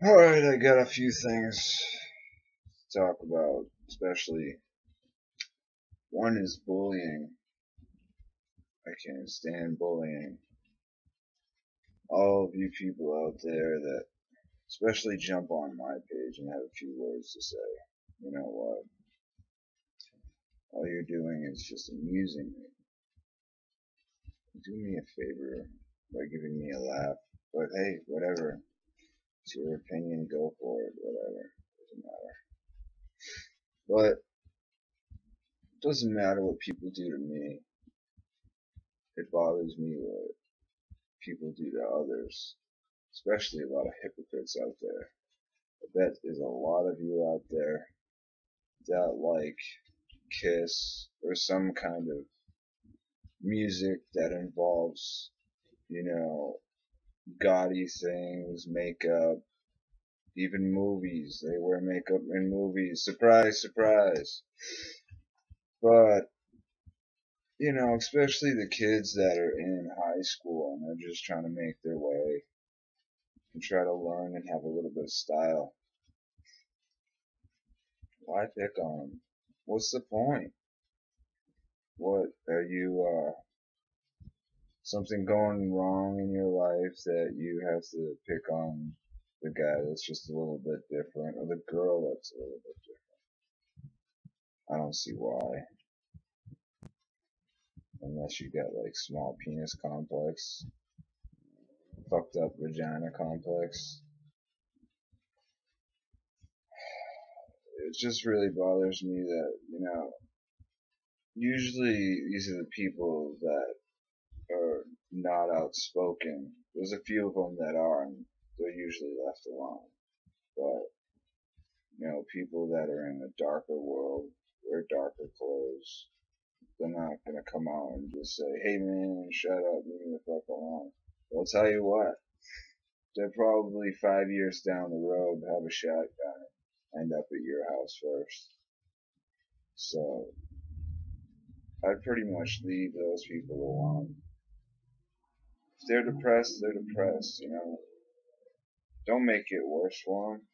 Alright, I got a few things to talk about, especially one is bullying. I can't stand bullying. All of you people out there that especially jump on my page and have a few words to say, you know what? All you're doing is just amusing me. Do me a favor by giving me a laugh. But hey, whatever. It's your opinion, go for it, whatever. Doesn't matter. But it doesn't matter what people do to me. It bothers me what people do to others, especially a lot of hypocrites out there. I bet there's a lot of you out there that like Kiss or some kind of music that involves, you know, gaudy things, makeup, even movies. They wear makeup in movies. Surprise, surprise. But, especially the kids that are in high school and they're just trying to make their way and try to learn and have a little bit of style. Why pick on them? What's the point? What are you, something going wrong in your life that you have to pick on the guy that's just a little bit different or the girl that's a little bit different? I don't see why. Unless you got like small penis complex, fucked up vagina complex. It just really bothers me that, usually these are the people that are not outspoken. There's a few of them that are, and they're usually left alone. But, people that are in a darker world, wear darker clothes, they're not gonna come out and just say, hey man, shut up, leave me the fuck alone. I'll tell you what, they'll probably 5 years down the road have a shotgun, end up at your house first. So, I'd pretty much leave those people alone. If they're depressed, they're depressed. Don't make it worse for them.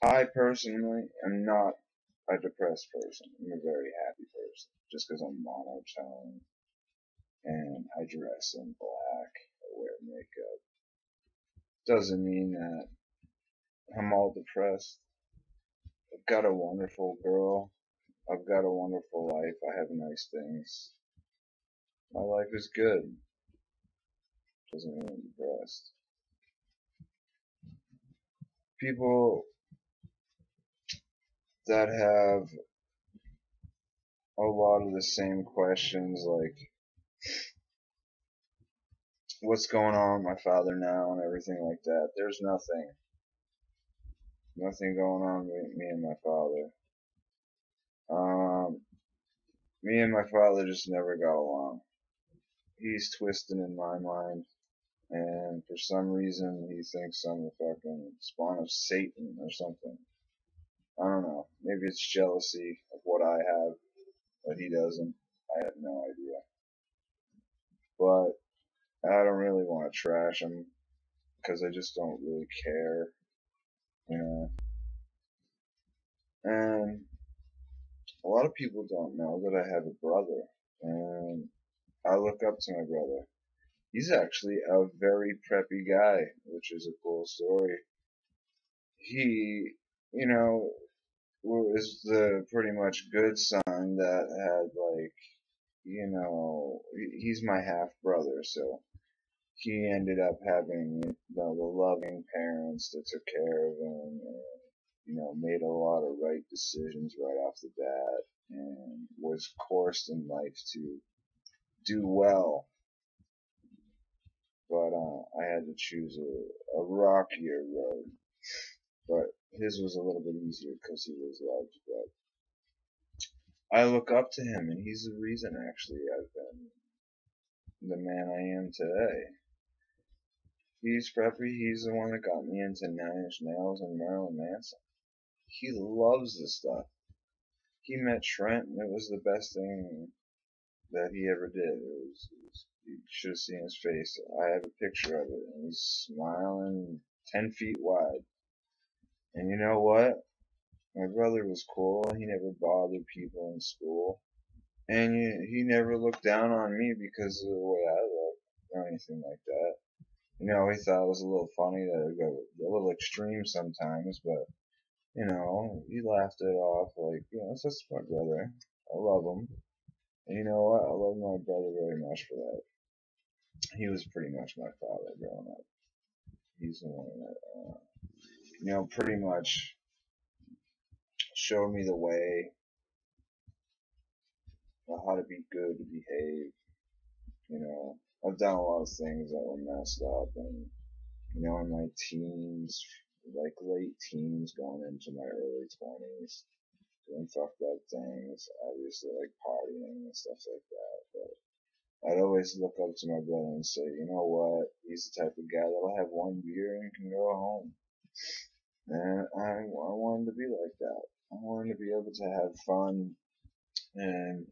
I personally am not a depressed person. I'm a very happy person. Just because I'm monotone and I dress in black, I wear makeup, doesn't mean that I'm all depressed. I've got a wonderful girl. I've got a wonderful life. I have nice things. My life is good. Doesn't mean I'm depressed. People that have a lot of the same questions like what's going on with my father now and everything like that. There's nothing going on with me and my father. Um, Me and my father just never got along. He's twisted in my mind, and for some reason he thinks I'm a fucking spawn of Satan or something. I don't know. Maybe it's jealousy of what I have that he doesn't. I have no idea. But I don't really want to trash him because I just don't really care, you know. And a lot of people don't know that I have a brother, and I look up to my brother. He's actually a very preppy guy, which is a cool story. He, you know, was the pretty much good son that had like, he's my half brother, so he ended up having the loving parents that took care of him and made a lot of right decisions right off the bat and was coursed in life to do well. But I had to choose a rockier road. But his was a little bit easier because he was loved. But I look up to him, and he's the reason actually I've been the man I am today. He's preppy. He's the one that got me into Nine Inch Nails and Marilyn Manson. He loves this stuff. He met Trent, and it was the best thing that he ever did. You should have seen his face. I have a picture of it, and he's smiling, 10 feet wide. And you know what? My brother was cool. He never bothered people in school. And he never looked down on me because of the way I look or anything like that. You know, he thought it was a little funny that I go a little extreme sometimes, but, you know, he laughed it off like, you know, it's just my brother. I love him. And you know what? I love my brother very much for that. He was pretty much my father growing up. He's the one that, you know, pretty much showed me the way of how to be good, to behave. You know, I've done a lot of things that were messed up, and you know, in my teens, like late teens, going into my early 20s, doing fucked up things, obviously like partying and stuff like that. But I'd always look up to my brother and say, you know what, he's the type of guy that'll have one beer and can go home. And I wanted to be like that. I wanted to be able to have fun and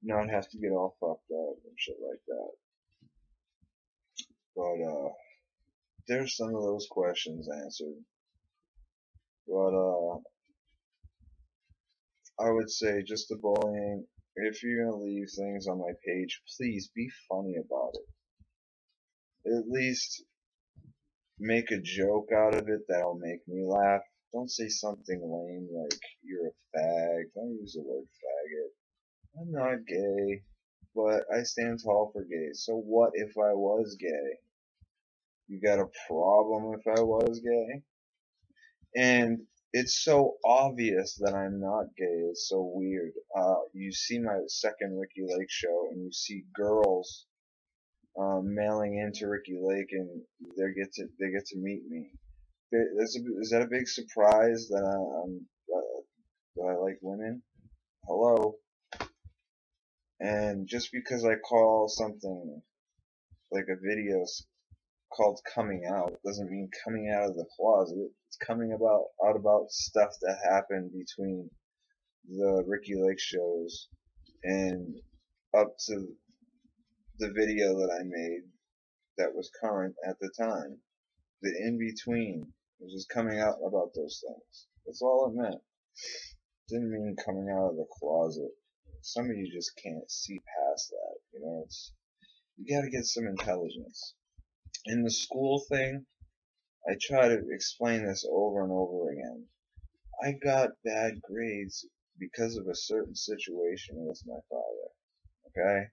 not have to get all fucked up and shit like that. But there's some of those questions answered. But I would say just the bullying. If you're gonna leave things on my page, please be funny about it. At least make a joke out of it that'll make me laugh. Don't say something lame like you're a fag. Don't use the word faggot. I'm not gay, but I stand tall for gays. So what if I was gay? You got a problem if I was gay? And it's so obvious that I'm not gay. It's so weird. You see my second Ricky Lake show, and you see girls mailing into Ricky Lake, and they get to meet me. Is that a big surprise that that I like women? Hello. And just because I call something like a video called coming out doesn't mean coming out of the closet. It's coming out about stuff that happened between the Ricky Lake shows and up to the video that I made that was current at the time. The in between was just coming out about those things. That's all it meant. Didn't mean coming out of the closet. Some of you just can't see past that. You know, you gotta get some intelligence. In the school thing, I try to explain this over and over again. I got bad grades because of a certain situation with my father. Okay?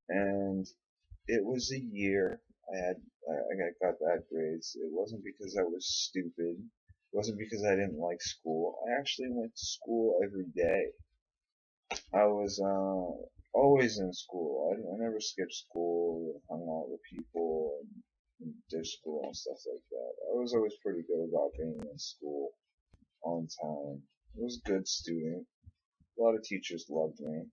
And it was a year I got bad grades. It wasn't because I was stupid. It wasn't because I didn't like school. I actually went to school every day. I was always in school. I never skipped school, hung out with people, and did school and stuff like that. I was always pretty good about being in school on time. I was a good student. A lot of teachers loved me.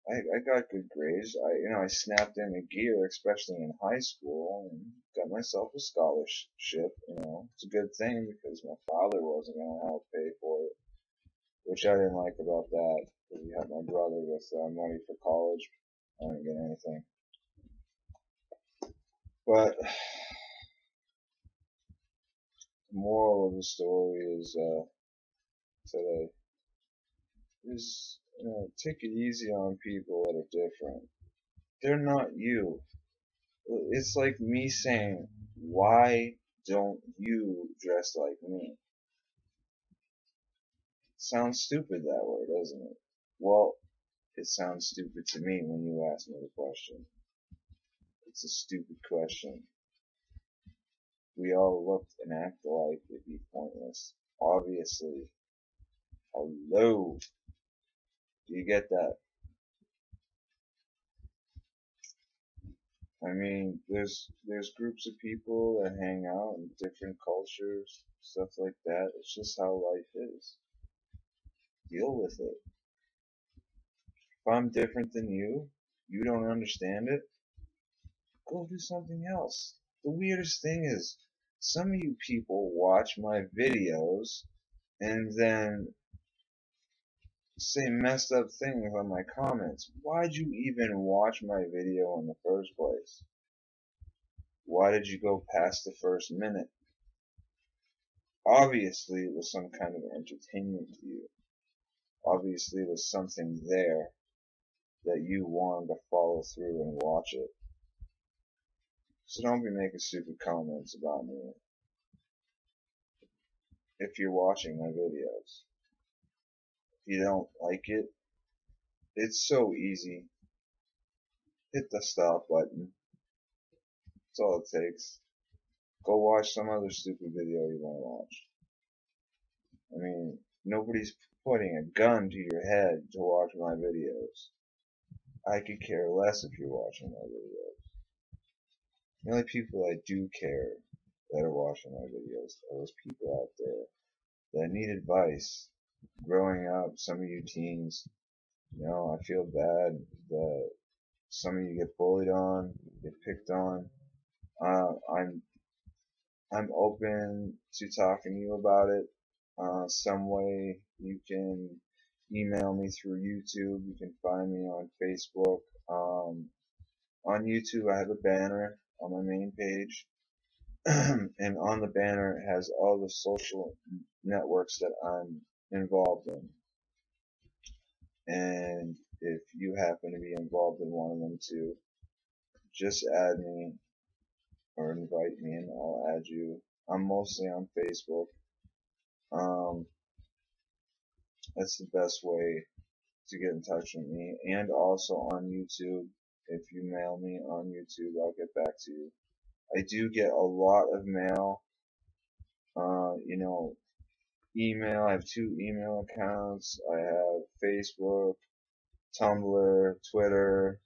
I got good grades. I snapped into gear, especially in high school, and got myself a scholarship. It's a good thing because my father wasn't going to help pay for it, which I didn't like about that. Because you have my brother with money for college. I didn't get anything. But the moral of the story is today is take it easy on people that are different. They're not you. It's like me saying, why don't you dress like me? Sounds stupid that way, doesn't it? Well, it sounds stupid to me when you ask me the question. It's a stupid question. We all look and act alike. It'd be pointless. Obviously. Hello. Do you get that? I mean, there's groups of people that hang out in different cultures, stuff like that. It's just how life is. Deal with it. If I'm different than you don't understand it, go do something else. The weirdest thing is, some of you people watch my videos and then say messed up things on my comments. Why'd you even watch my video in the first place? Why did you go past the first minute? Obviously it was some kind of entertainment to you. Obviously it was something there that you wanted to follow through and watch it. So don't be making stupid comments about me if you're watching my videos. If you don't like it, it's so easy. Hit the stop button. That's all it takes. Go watch some other stupid video you want to watch. I mean, nobody's putting a gun to your head to watch my videos. I could care less if you're watching my videos. The only people I do care that are watching my videos are those people out there that need advice. Growing up, some of you teens, I feel bad that some of you get bullied on, get picked on. I'm open to talking to you about it. Some way you can email me through YouTube. You can find me on Facebook. On YouTube, I have a banner on my main page. And on the banner it has all the social networks that I'm involved in. And if you happen to be involved in one of them too, just add me or invite me and I'll add you. I'm mostly on Facebook. That's the best way to get in touch with me, and also on YouTube. If you mail me on YouTube, I'll get back to you. I do get a lot of mail, email. I have 2 email accounts. I have Facebook, Tumblr, Twitter,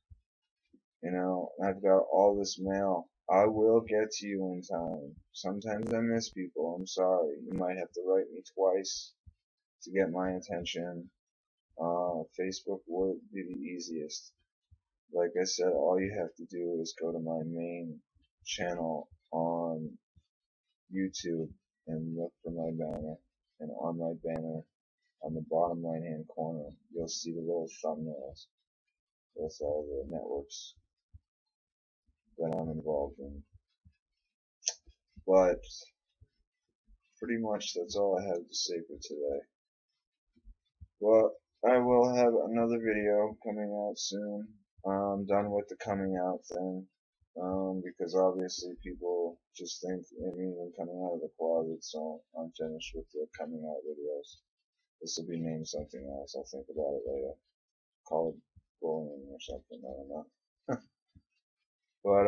I've got all this mail. I will get to you in time. Sometimes I miss people. I'm sorry. You might have to write me twice to get my attention. Facebook would be the easiest. Like I said, all you have to do is go to my main channel on YouTube and look for my banner. And on my banner, on the bottom right hand corner, you'll see the little thumbnails. That's all the networks that I'm involved in. But pretty much that's all I have to say for today. Well, I will have another video coming out soon. I'm done with the coming out thing, because obviously people just think it means I'm coming out of the closet, so I'm finished with the coming out videos. This will be named something else. I'll think about it later. Call it bullying or something, I don't know. But,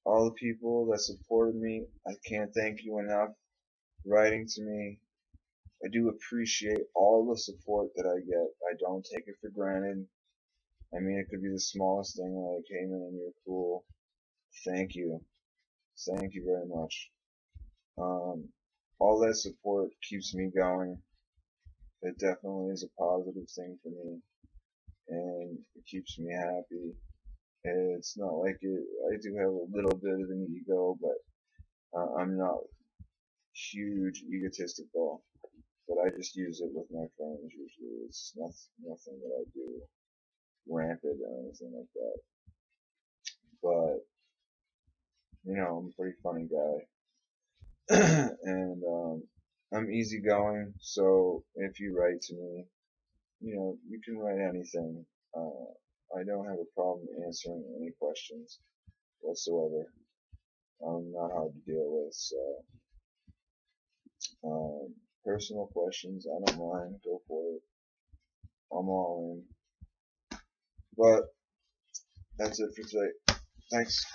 all the people that supported me, I can't thank you enough. Writing to me, I do appreciate all the support that I get. I don't take it for granted. I mean, it could be the smallest thing, like, hey man, you're cool. Thank you. Thank you very much. All that support keeps me going. It definitely is a positive thing for me, and it keeps me happy. It's not like I do have a little bit of an ego, but I'm not huge egotistical. But I just use it with my friends usually. It's nothing that I do rampant or anything like that. But I'm a pretty funny guy, and I'm easygoing. So if you write to me, you can write anything. I don't have a problem answering any questions whatsoever. I'm not hard to deal with. So personal questions, I don't mind. Go for it. I'm all in. But that's it for today. Thanks.